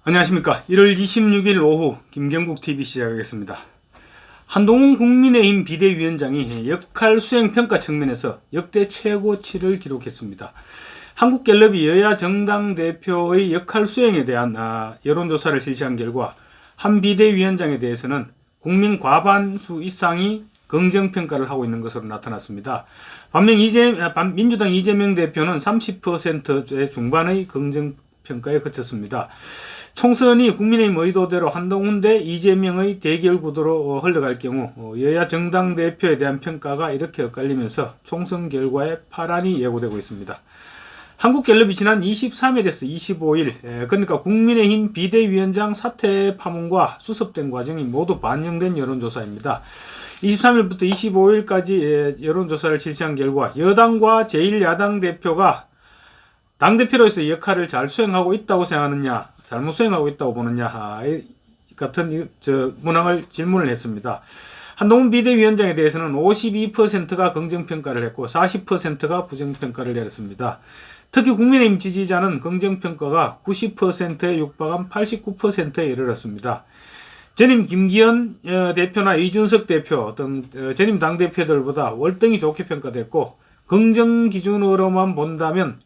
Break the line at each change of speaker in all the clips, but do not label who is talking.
안녕하십니까. 1월 26일 오후 김경국TV 시작하겠습니다. 한동훈 국민의힘 비대위원장이 역할 수행 평가 측면에서 역대 최고치를 기록했습니다. 한국갤럽이 여야 정당 대표의 역할 수행에 대한 여론조사를 실시한 결과 한 비대위원장에 대해서는 국민 과반수 이상이 긍정평가를 하고 있는 것으로 나타났습니다. 반면 민주당 이재명 대표는 30%의 중반의 긍정평가에 그쳤습니다. 총선이 국민의힘 의도대로 한동훈 대 이재명의 대결 구도로 흘러갈 경우 여야 정당 대표에 대한 평가가 이렇게 엇갈리면서 총선 결과에 파란이 예고되고 있습니다. 한국갤럽이 지난 23일에서 25일 그러니까 국민의힘 비대위원장 사퇴 파문과 수습된 과정이 모두 반영된 여론조사입니다. 23일부터 25일까지 여론조사를 실시한 결과 여당과 제1야당 대표가 당대표로서 역할을 잘 수행하고 있다고 생각하느냐, 잘못 수행하고 있다고 보느냐 같은 문항을 질문을 했습니다. 한동훈 비대위원장에 대해서는 52%가 긍정평가를 했고 40%가 부정평가를 내렸습니다. 특히 국민의힘 지지자는 긍정평가가 90%에 육박한 89%에 이르렀습니다. 전임 김기현 대표나 이준석 대표 등 전임 당대표들보다 월등히 좋게 평가됐고 긍정 기준으로만 본다면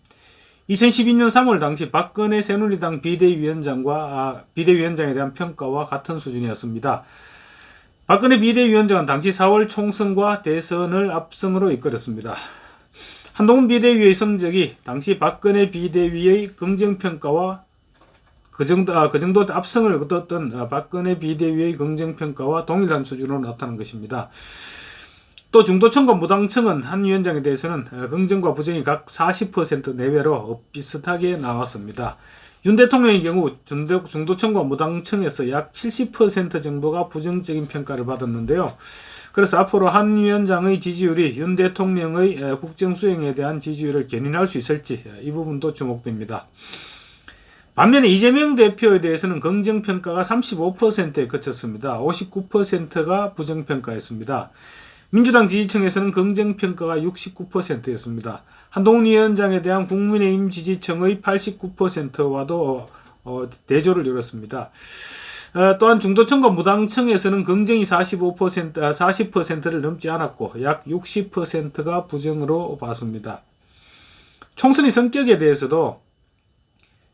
2012년 3월 당시 박근혜 새누리당 비대위원장에 대한 평가와 같은 수준이었습니다. 박근혜 비대위원장은 당시 4월 총선과 대선을 압승으로 이끌었습니다. 한동훈 비대위의 성적이 당시 박근혜 비대위의 긍정평가와 그 정도 압승을 거뒀던 박근혜 비대위의 긍정평가와 동일한 수준으로 나타난 것입니다. 또 중도층과 무당층은 한 위원장에 대해서는 긍정과 부정이 각 40% 내외로 비슷하게 나왔습니다. 윤 대통령의 경우 중도층과 무당층에서 약 70% 정도가 부정적인 평가를 받았는데요. 그래서 앞으로 한 위원장의 지지율이 윤 대통령의 국정 수행에 대한 지지율을 견인할 수 있을지 이 부분도 주목됩니다. 반면에 이재명 대표에 대해서는 긍정평가가 35%에 그쳤습니다. 59%가 부정평가였습니다. 민주당 지지층에서는 긍정평가가 69%였습니다. 한동훈 위원장에 대한 국민의힘 지지층의 89%와도 대조를 이뤘습니다. 또한 중도층과 무당층에서는 긍정이 40%를 넘지 않았고 약 60%가 부정으로 봤습니다. 총선의 성격에 대해서도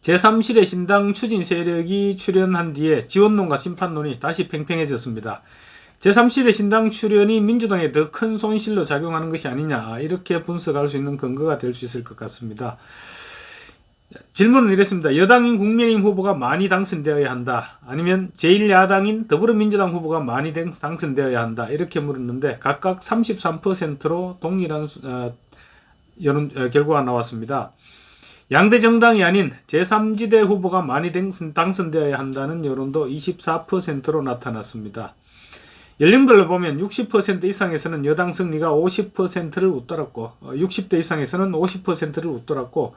제3실의 신당 추진 세력이 출연한 뒤에 지원론과 심판론이 다시 팽팽해졌습니다. 제3실의 신당 출연이 민주당에 더 큰 손실로 작용하는 것이 아니냐 이렇게 분석할 수 있는 근거가 될 수 있을 것 같습니다. 질문은 이랬습니다. 여당인 국민의힘 후보가 많이 당선되어야 한다. 아니면 제1야당인 더불어민주당 후보가 많이 당선되어야 한다. 이렇게 물었는데 각각 33%로 동일한 결과가 나왔습니다. 양대 정당이 아닌 제3지대 후보가 많이 당선되어야 한다는 여론도 24%로 나타났습니다. 연령별로 보면 60% 이상에서는 여당 승리가 50%를 웃돌았고 60대 이상에서는 50%를 웃돌았고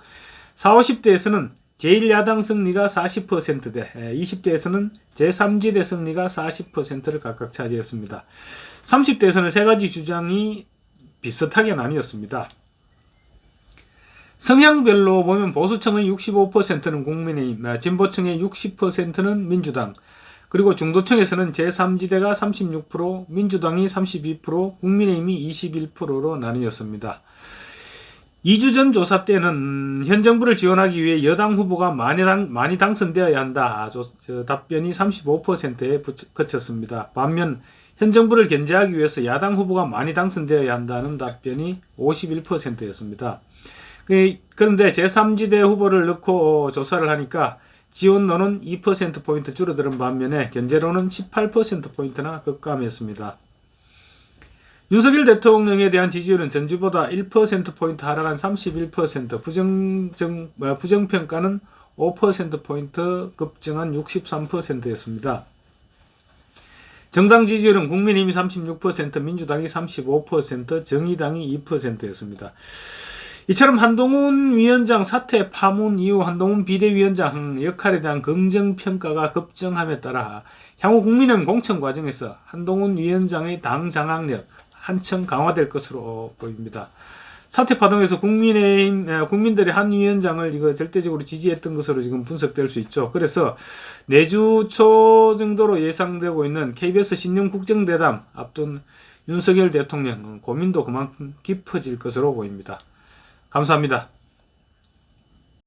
40, 50대에서는 제1야당 승리가 40%대 20대에서는 제3지대 승리가 40%를 각각 차지했습니다. 30대에서는 세 가지 주장이 비슷하게 나뉘었습니다. 성향별로 보면 보수층의 65%는 국민의힘, 진보층의 60%는 민주당, 그리고 중도층에서는 제3지대가 36%, 민주당이 32%, 국민의힘이 21%로 나뉘었습니다. 2주 전 조사 때는 현 정부를 지원하기 위해 여당 후보가 많이 당선되어야 한다. 답변이 35%에 그쳤습니다. 반면 현 정부를 견제하기 위해서 야당 후보가 많이 당선되어야 한다는 답변이 51%였습니다. 그런데 제3지대 후보를 넣고 조사를 하니까 지원론은 2%포인트 줄어드는 반면에 견제론은 18%포인트나 급감했습니다. 윤석열 대통령에 대한 지지율은 전주보다 1%포인트 하락한 31%, 부정평가는 5%포인트 급증한 63%였습니다. 정당 지지율은 국민의힘이 36%, 민주당이 35%, 정의당이 2%였습니다. 이처럼 한동훈 위원장 사퇴 파문 이후 한동훈 비대위원장 역할에 대한 긍정평가가 급증함에 따라 향후 국민의힘 공천 과정에서 한동훈 위원장의 당 장악력 한층 강화될 것으로 보입니다. 사퇴 파동에서 국민들이 한 위원장을 이거 절대적으로 지지했던 것으로 지금 분석될 수 있죠. 그래서 내주 초 정도로 예상되고 있는 KBS 신년 국정대담 앞둔 윤석열 대통령 고민도 그만큼 깊어질 것으로 보입니다. 감사합니다.